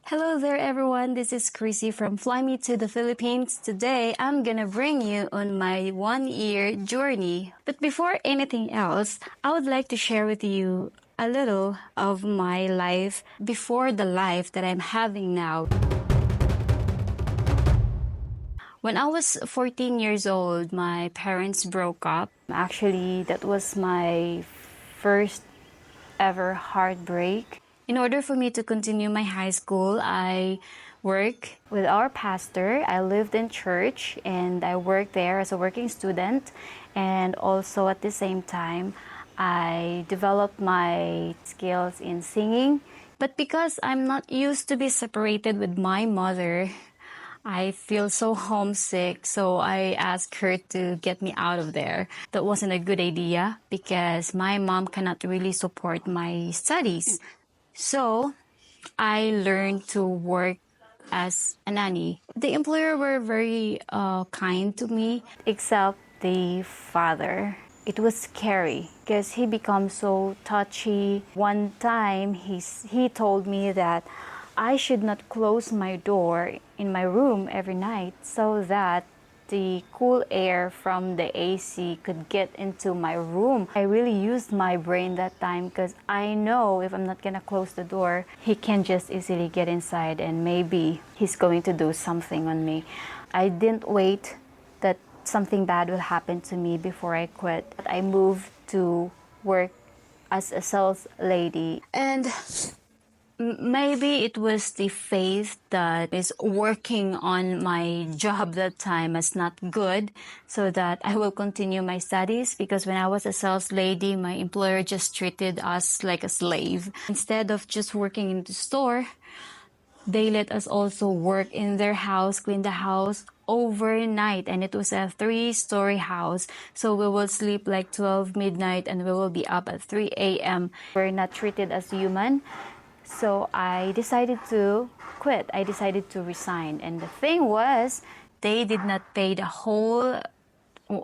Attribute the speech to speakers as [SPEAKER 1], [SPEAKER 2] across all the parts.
[SPEAKER 1] Hello there everyone, this is Chrissy from Fly Me to the Philippines. Today I'm gonna bring you on my 1 year journey. But before anything else, I would like to share with you a little of my life before the life that I'm having now. When I was 14 years old, my parents broke up. Actually, that was my first ever heartbreak. In order for me to continue my high school, I worked with our pastor. I lived in church and I worked there as a working student. And also at the same time, I developed my skills in singing. But because I'm not used to be separated with my mother, I feel so homesick, so I asked her to get me out of there. That wasn't a good idea because my mom cannot really support my studies. So I learned to work as a nanny. The employer were very kind to me, except the father. It was scary because he becomes so touchy. One time he told me that I should not close my door in my room every night so that the cool air from the AC could get into my room. I really used my brain that time because I know if I'm not gonna close the door, he can just easily get inside and maybe he's going to do something on me. I didn't wait that something bad will happen to me before I quit. I moved to work as a sales lady, and maybe it was the faith that is working on my job that time as not good, so that I will continue my studies, because when I was a sales lady, my employer just treated us like a slave. Instead of just working in the store, they let us also work in their house, clean the house overnight, and it was a 3-story house. So we will sleep like 12 midnight and we will be up at 3 a.m. We're not treated as human. So I decided to quit. I decided to resign. And the thing was, they did not pay the whole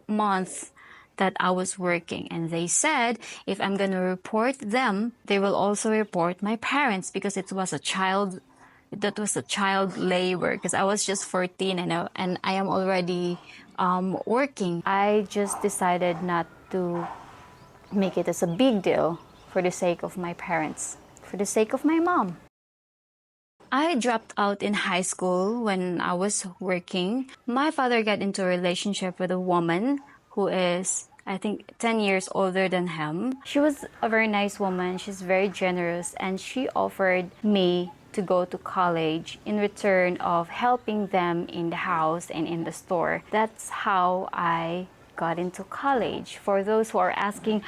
[SPEAKER 1] month that I was working. And they said, if I'm going to report them, they will also report my parents, because it was a child labor, because I was just 14 and I am already working. I just decided not to make it as a big deal for the sake of my parents, for the sake of my mom. I dropped out in high school when I was working. My father got into a relationship with a woman who is, I think, 10 years older than him. She was a very nice woman. She's very generous, and she offered me to go to college in return of helping them in the house and in the store. That's how I got into college. For those who are asking,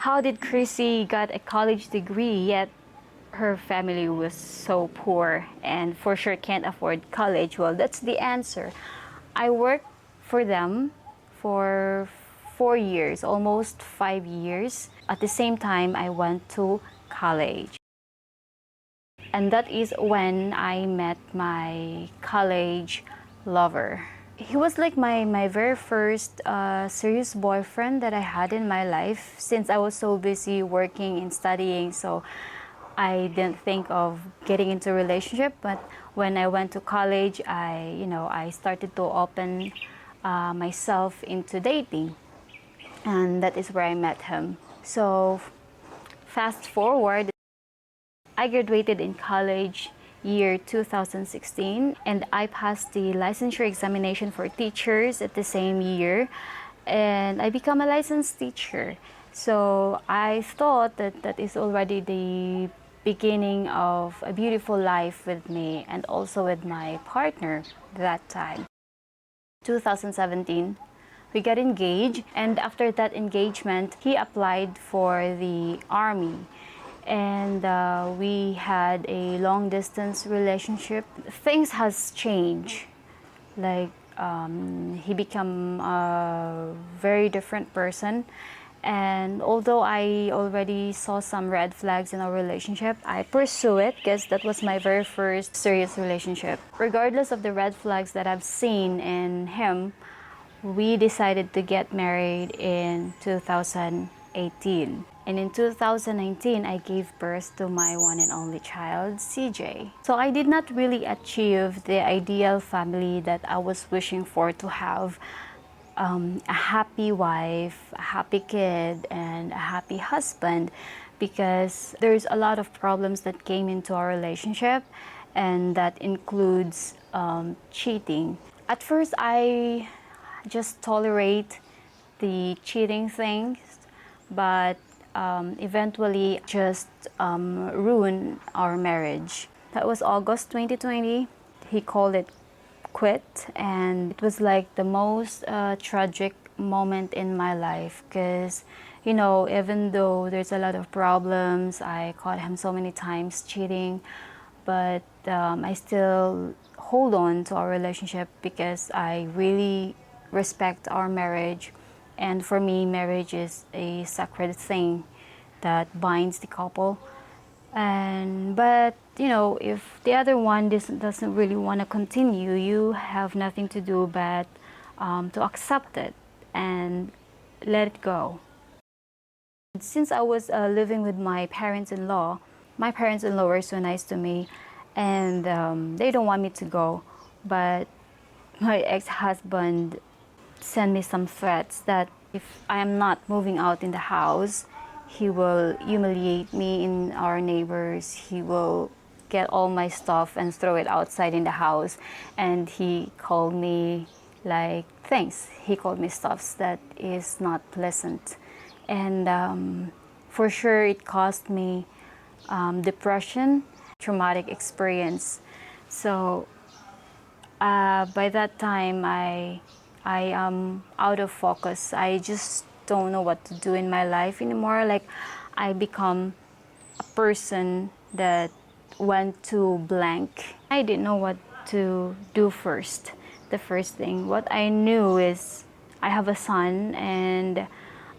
[SPEAKER 1] how did Chrissy got a college degree yet her family was so poor and for sure can't afford college? Well, that's the answer. I worked for them for 4 years, almost 5 years. At the same time, I went to college. And that is when I met my college lover. He was like my very first serious boyfriend that I had in my life, since I was so busy working and studying. So I didn't think of getting into a relationship. But when I went to college, I started to open myself into dating. And that is where I met him. So fast forward, I graduated in college year 2016, and I passed the licensure examination for teachers at the same year, and I become a licensed teacher. So I thought that that is already the beginning of a beautiful life with me and also with my partner that time. 2017, we got engaged, and after that engagement, he applied for the army. And we had a long distance relationship. Things has changed. Like he became a very different person. And although I already saw some red flags in our relationship, I pursue it because that was my very first serious relationship. Regardless of the red flags that I've seen in him, we decided to get married in 2018. 2018. And in 2019, I gave birth to my one and only child, CJ. So I did not really achieve the ideal family that I was wishing for to have. A happy wife, a happy kid, and a happy husband, because there's a lot of problems that came into our relationship, and that includes cheating. At first, I just tolerate the cheating things, but eventually just ruin our marriage. That was August 2020. He called it quit, and it was like the most tragic moment in my life, because even though there's a lot of problems, I caught him so many times cheating, but I still hold on to our relationship because I really respect our marriage. And for me, marriage is a sacred thing that binds the couple. But if the other one doesn't really want to continue, you have nothing to do but to accept it and let it go. Since I was living with my parents-in-law were so nice to me, and they don't want me to go. But my ex-husband sent me some threats that if I am not moving out in the house, he will humiliate me in our neighbors. He will get all my stuff and throw it outside in the house. And he called me like things. He called me stuffs that is not pleasant. And for sure it caused me depression, traumatic experience. So by that time, I am out of focus. I just don't know what to do in my life anymore. Like, I become a person that went to blank. I didn't know what to do first. The first thing, what I knew is I have a son, and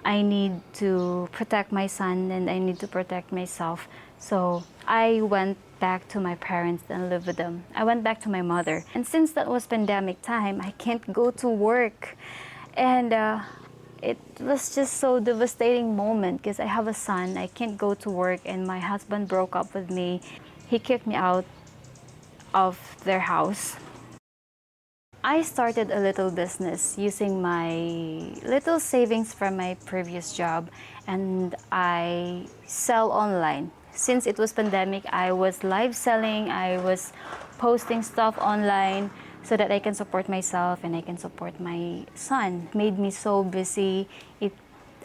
[SPEAKER 1] I need to protect my son, and I need to protect myself. So I went back to my parents and lived with them. I went back to my mother. And since that was pandemic time, I can't go to work. And it was just so devastating moment because I have a son. I can't go to work, and my husband broke up with me. He kicked me out of their house. I started a little business using my little savings from my previous job, and I sell online. Since it was pandemic, I was live selling. I was posting stuff online so that I can support myself and I can support my son. It made me so busy. It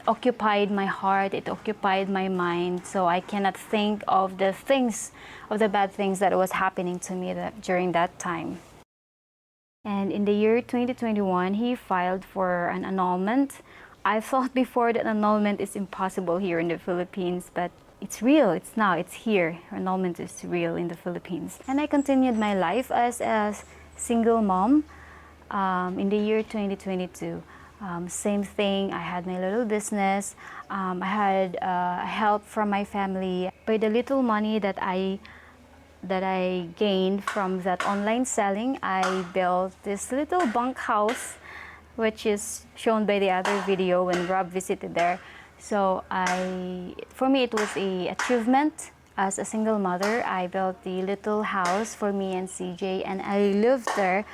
[SPEAKER 1] occupied my heart. It occupied my mind. So I cannot think of the bad things that was happening to me during that time. And in the year 2021, he filed for an annulment. I thought before that annulment is impossible here in the Philippines, but it's real. It's now. It's here. Annulment is real in the Philippines. And I continued my life as a single mom in the year 2022. Same thing. I had my little business. I had help from my family. By the little money that I gained from that online selling, I built this little bunk house, which is shown by the other video when Rob visited there. So for me, it was an achievement as a single mother. I built the little house for me and CJ, and I lived there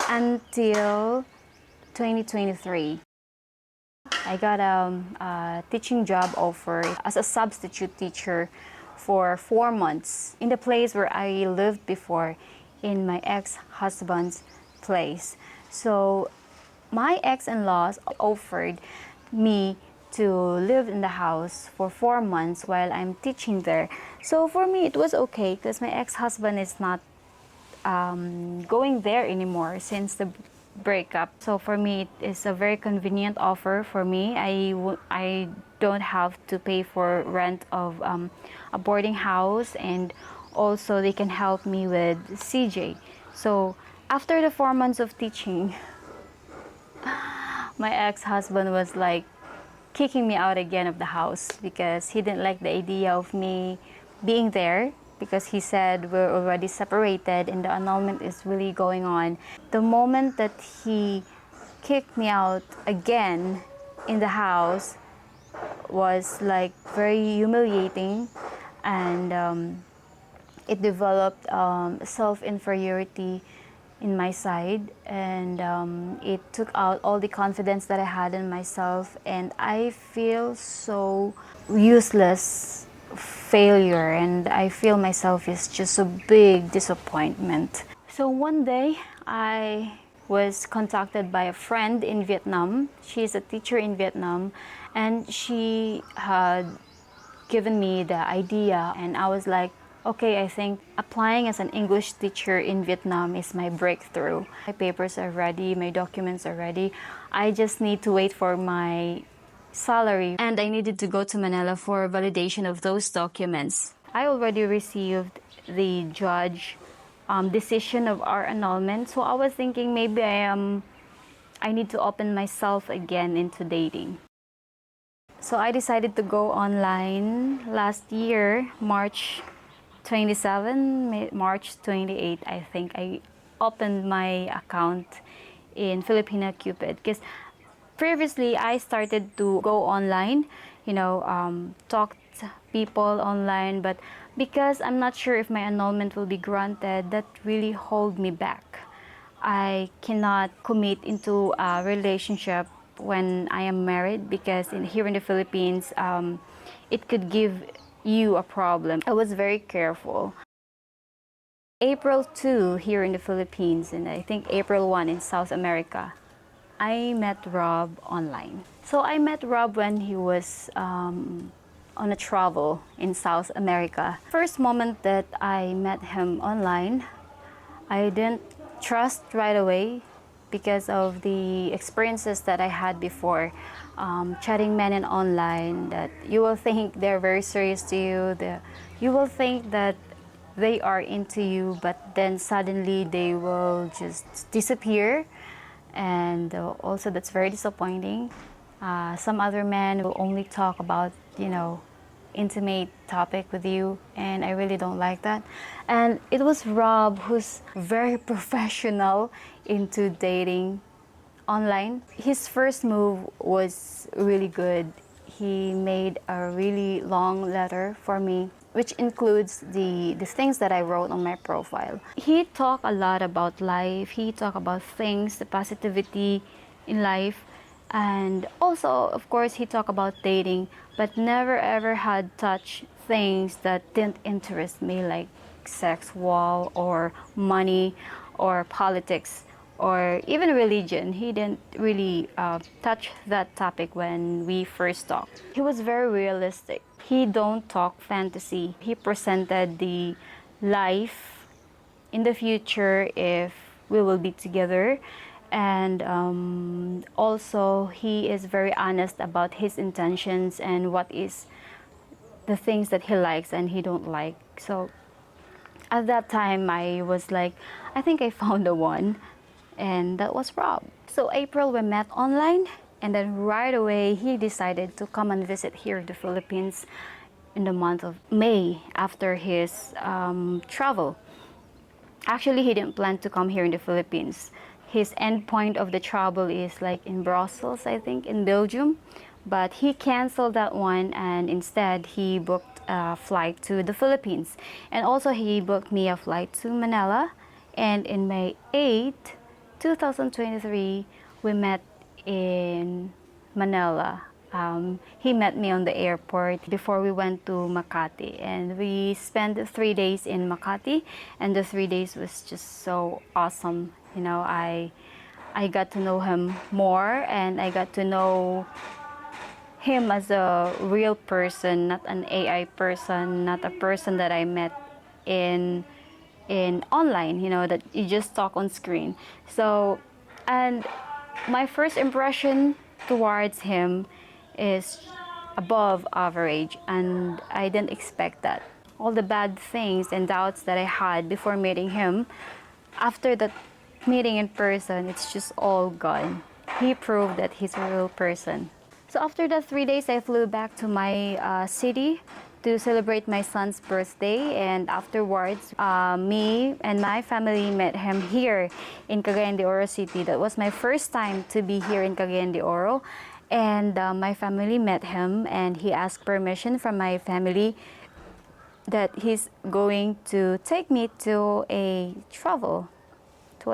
[SPEAKER 1] until 2023. I got a teaching job offer as a substitute teacher for 4 months in the place where I lived before, in my ex-husband's place. So my ex-in-laws offered me to live in the house for 4 months while I'm teaching there. So for me, it was okay because my ex-husband is not going there anymore since the breakup. So for me, it is a very convenient offer for me. I don't have to pay for rent of a boarding house, and also they can help me with CJ. So after the 4 months of teaching, my ex-husband was like kicking me out again of the house because he didn't like the idea of me being there, because he said we're already separated and the annulment is really going on. The moment that he kicked me out again in the house, was like very humiliating, and it developed self-inferiority in my side, and it took out all the confidence that I had in myself, and I feel so useless failure, and I feel myself is just a big disappointment. So one day I was contacted by a friend in Vietnam. She's a teacher in Vietnam, and she had given me the idea, and I was like, okay, I think applying as an English teacher in Vietnam is my breakthrough. My papers are ready, my documents are ready. I just need to wait for my salary, and I needed to go to Manila for validation of those documents. I already received the judge decision of our annulment, so I was thinking maybe I need to open myself again into dating. So I decided to go online last year, March 27, March 28, I think. I opened my account in Filipina Cupid because previously I started to go online, talk to people online, but because I'm not sure if my annulment will be granted, that really hold me back. I cannot commit into a relationship when I am married because here in the Philippines, it could give you a problem. I was very careful. April 2 here in the Philippines, and I think April 1 in South America, I met Rob online. So I met Rob when he was on a travel in South America. First moment that I met him online, I didn't trust right away because of the experiences that I had before chatting men in online, that you will think they're very serious to you, you will think that they are into you, but then suddenly they will just disappear, and also that's very disappointing. Some other men will only talk about, intimate topic with you, and I really don't like that. And it was Rob who's very professional into dating online. His first move was really good. He made a really long letter for me, which includes the things that I wrote on my profile. He talked a lot about life. He talked about things, the positivity in life. And also, of course, he talked about dating, but never ever had touched things that didn't interest me, like sex, wall, or money, or politics, or even religion. He didn't really touch that topic when we first talked. He was very realistic. He don't talk fantasy. He presented the life in the future if we will be together. And also, he is very honest about his intentions and what is the things that he likes and he don't like. So at that time, I was like, I think I found the one, and that was Rob. So April, we met online, and then right away, he decided to come and visit here in the Philippines in the month of May after his travel. Actually, he didn't plan to come here in the Philippines. His end point of the travel is like in Brussels, I think, in Belgium. But he canceled that one, and instead he booked a flight to the Philippines. And also he booked me a flight to Manila. And in May 8, 2023, we met in Manila. He met me on the airport before we went to Makati, and we spent 3 days in Makati, and the 3 days was just so awesome. I got to know him more, and I got to know him as a real person, not an AI person, not a person that I met in online, that you just talk on screen. So, and my first impression towards him is above average, and I didn't expect that. All the bad things and doubts that I had before meeting him, after that meeting in person, it's just all gone. He proved that he's a real person. So after the 3 days, I flew back to my city to celebrate my son's birthday, and afterwards, me and my family met him here in Cagayan de Oro City. That was my first time to be here in Cagayan de Oro, And my family met him, and he asked permission from my family that he's going to take me to a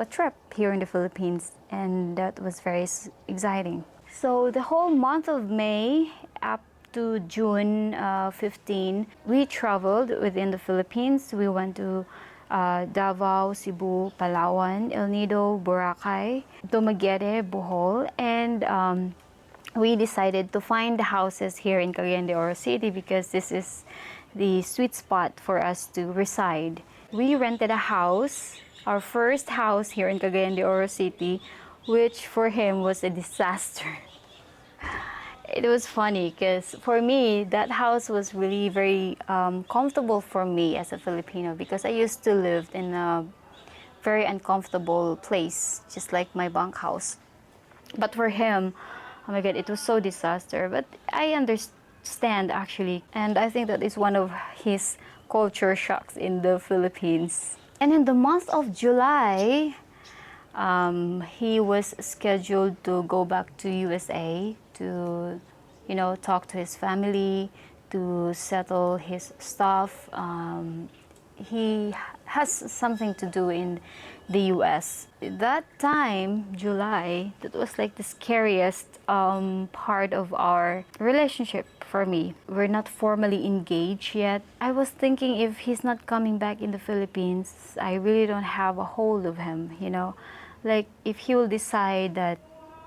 [SPEAKER 1] trip here in the Philippines, and that was very exciting. So the whole month of May up to June 15, we traveled within the Philippines. We went to Davao, Cebu, Palawan, El Nido, Boracay, Dumaguete, Bohol, and we decided to find the houses here in Cagayan de Oro City because this is the sweet spot for us to reside. We rented a house, our first house here in Cagayan de Oro City, which for him was a disaster. It was funny because for me, that house was really very comfortable for me as a Filipino because I used to live in a very uncomfortable place, just like my bunkhouse. But for him, oh my God, it was so disaster. But I understand actually, and I think that is one of his culture shocks in the Philippines. And in the month of July, he was scheduled to go back to USA to, talk to his family, to settle his stuff. He has something to do in the US. That time, July, that was like the scariest part of our relationship for me. We're not formally engaged yet. I was thinking if he's not coming back in the Philippines, I really don't have a hold of him, Like if he will decide that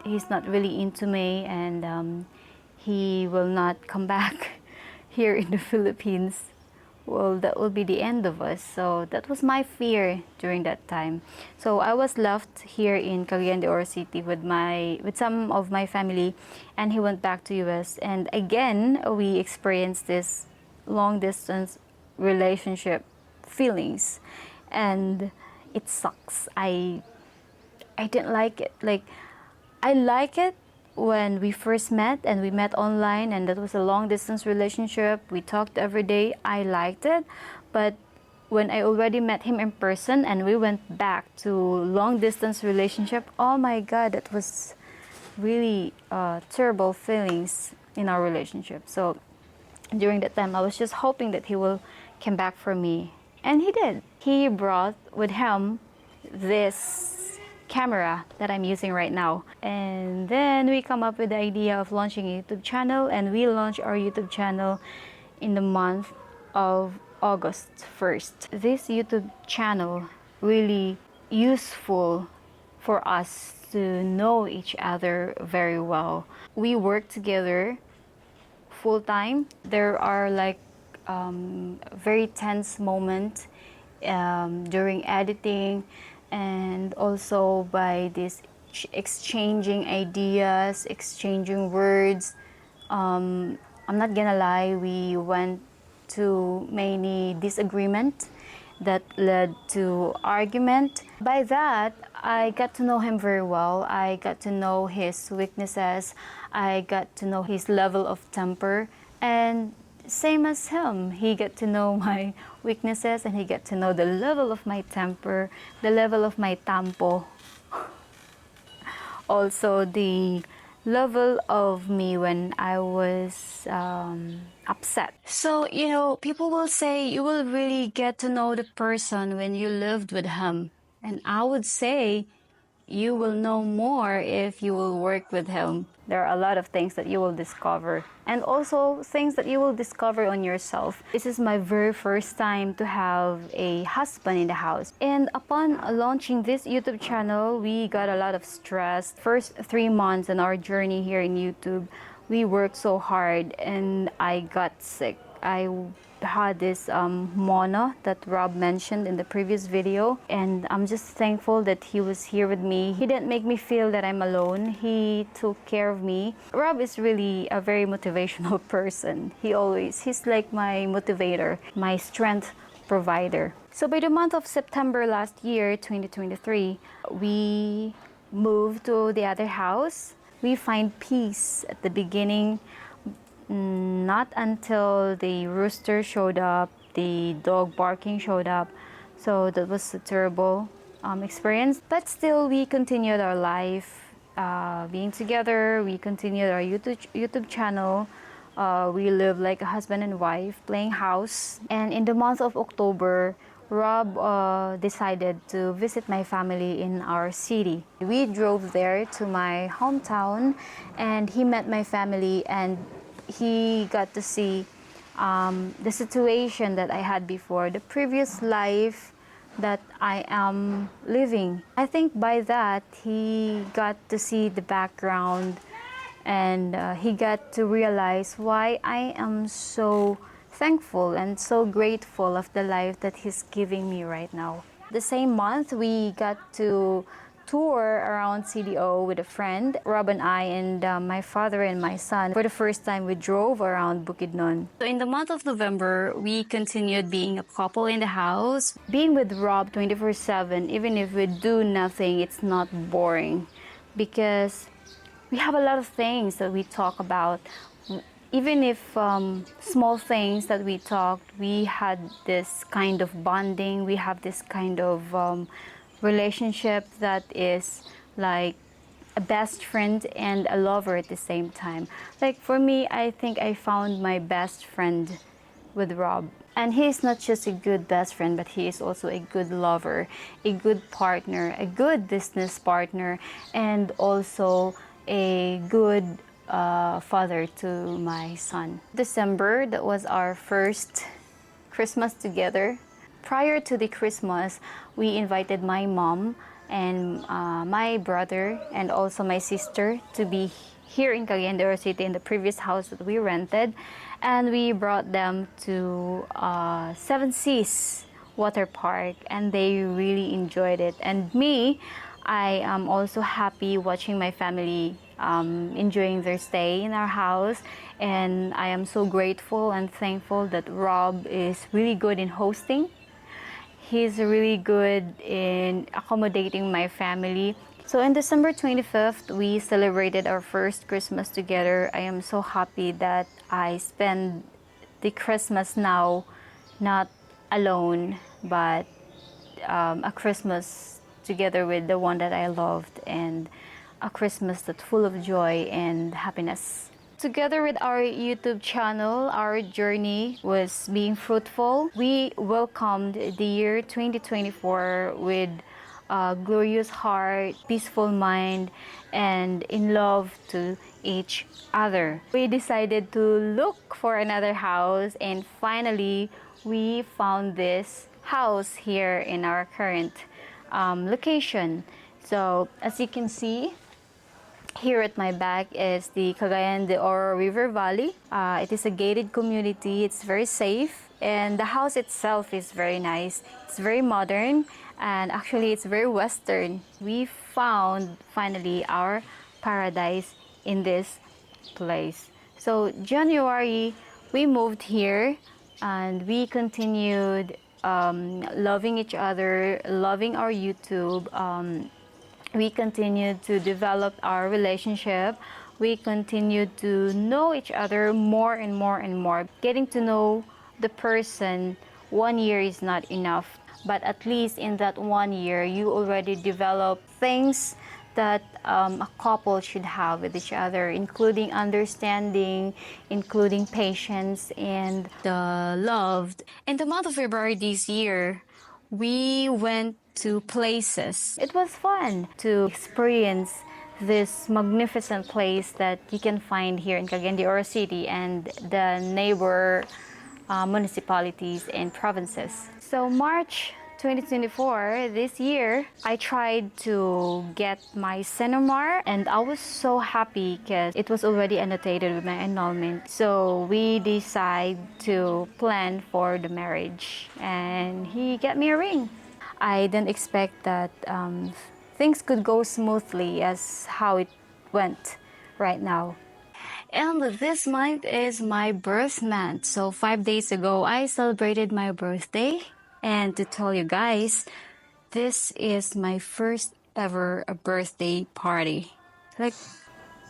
[SPEAKER 1] he's not really into me and he will not come back here in the Philippines, well, that will be the end of us. So that was my fear during that time. So I was left here in Cagayan de Oro City with some of my family, and he went back to US. And again, we experienced this long distance relationship feelings, and it sucks. I didn't like it. Like, I like it when we first met and we met online, and that was a long distance relationship. We talked every day. I liked it. But when I already met him in person and we went back to long distance relationship, oh my God, that was really terrible feelings in our relationship. So during that time, I was just hoping that he will come back for me. And he did. He brought with him this camera that I'm using right now. And then we come up with the idea of launching a YouTube channel, and we launched our YouTube channel in the month of August 1st. This YouTube channel really useful for us to know each other very well. We work together full time. There are like very tense moments during editing, and also by this exchanging ideas, exchanging words. I'm not gonna lie, we went to many disagreement that led to argument. By that, I got to know him very well. I got to know his weaknesses. I got to know his level of temper. And same as him, he got to know my weaknesses, and he got to know the level of my temper, the level of my tampo. Also the level of me when I was upset. So, people will say you will really get to know the person when you lived with him. And I would say you will know more if you will work with him. There are a lot of things that you will discover, and also things that you will discover on yourself. This is my very first time to have a husband in the house. And upon launching this YouTube channel, we got a lot of stress. First 3 months in our journey here in YouTube, we worked so hard and I got sick. I had this mono that Rob mentioned in the previous video, and I'm just thankful that he was here with me. He didn't make me feel that I'm alone. He took care of me. Rob is really a very motivational person. He's like my motivator, my strength provider. So by the month of September last year, 2023, we moved to the other house. We find peace at the beginning. Not until the rooster showed up, the dog barking showed up. So that was a terrible experience. But still, we continued our life. being together. We continued our YouTube channel. We live like a husband and wife, playing house. And in the month of October, Rob decided to visit my family in our city. We drove there to my hometown, and he met my family, and he got to see the situation that I had before, the previous life that I am living. I think by that, he got to see the background, and he got to realize why I am so thankful and so grateful of the life that he's giving me right now. The same month, we got to tour around CDO with a friend. Rob and I and my father and my son, for the first time, we drove around Bukidnon. So in the month of November, we continued being a couple in the house. Being with Rob 24/7, even if we do nothing, it's not boring, because we have a lot of things that we talk about. Even if small things that we talked, we had this kind of bonding, we have this kind of relationship that is like a best friend and a lover at the same time. Like for me, I think I found my best friend with Rob. And he is not just a good best friend, but he is also a good lover, a good partner, a good business partner, and also a good father to my son. December, that was our first Christmas together. Prior to the Christmas, we invited my mom and my brother and also my sister to be here in Cagayan de Oro City in the previous house that we rented, and we brought them to Seven Seas Water Park, and they really enjoyed it. And me, I am also happy watching my family enjoying their stay in our house, and I am so grateful and thankful that Rob is really good in hosting. He's really good in accommodating my family. So on December 25th, we celebrated our first Christmas together. I am so happy that I spend the Christmas now not alone, but a Christmas together with the one that I loved, and a Christmas that's full of joy and happiness. Together with our YouTube channel, our journey was being fruitful. We welcomed the year 2024 with a glorious heart, peaceful mind, and in love to each other. We decided to look for another house, and finally we found this house here in our current location. So as you can see, here at my back is the Cagayan de Oro River Valley. It is a gated community. It's very safe, and the house itself is very nice. It's very modern, and actually it's very Western. We found finally our paradise in this place. So January, we moved here, and we continued loving each other, loving our YouTube. We continued to develop our relationship. We continued to know each other more and more and more. Getting to know the person, 1 year is not enough. But at least in that 1 year, you already develop things that a couple should have with each other, including understanding, including patience, and the love. In the month of February this year, we went to places. It was fun to experience this magnificent place that you can find here in Cagayan de Oro City and the neighbor municipalities and provinces. So March 2024, this year, I tried to get my Senomar, and I was so happy because it was already annotated with my annulment. So we decided to plan for the marriage, and he got me a ring. I didn't expect that things could go smoothly as how it went right now. And this month is my birth month. So 5 days ago, I celebrated my birthday. And to tell you guys, this is my first ever birthday party. Like,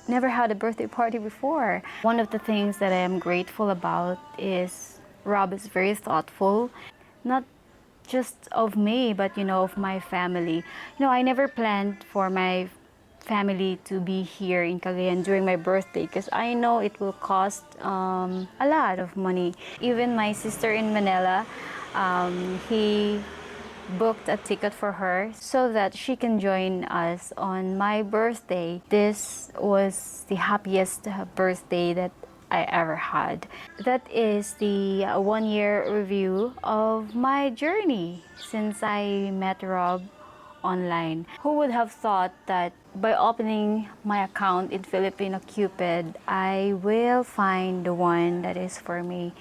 [SPEAKER 1] never had a birthday party before. One of the things that I am grateful about is Rob is very thoughtful. Not just of me, but of my family. I never planned for my family to be here in Cagayan during my birthday because I know it will cost a lot of money. Even my sister in Manila, he booked a ticket for her so that she can join us on my birthday. This was the happiest birthday that I ever had. That is the 1 year review of my journey since I met Rob online. Who would have thought that by opening my account in Filipino Cupid, I will find the one that is for me,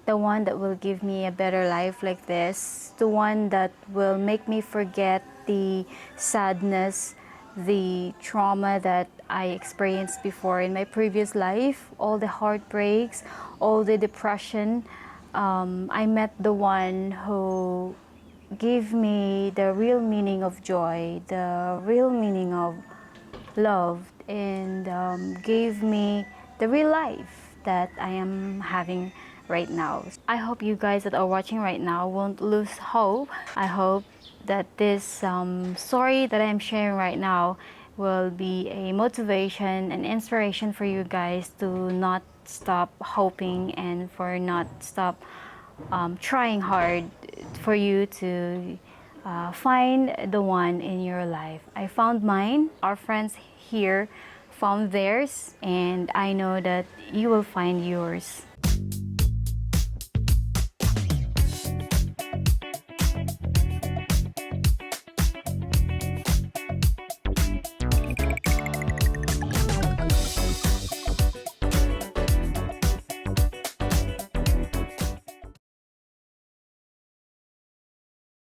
[SPEAKER 1] the one that will give me a better life like this, the one that will make me forget the sadness, the trauma that I experienced before in my previous life, all the heartbreaks, all the depression. I met the one who gave me the real meaning of joy, the real meaning of love, and gave me the real life that I am having right now. I hope you guys that are watching right now won't lose hope. I hope that this story that I'm sharing right now will be a motivation and inspiration for you guys to not stop hoping and for not stop trying hard for you to find the one in your life. I found mine. Our friends here found theirs, and I know that you will find yours.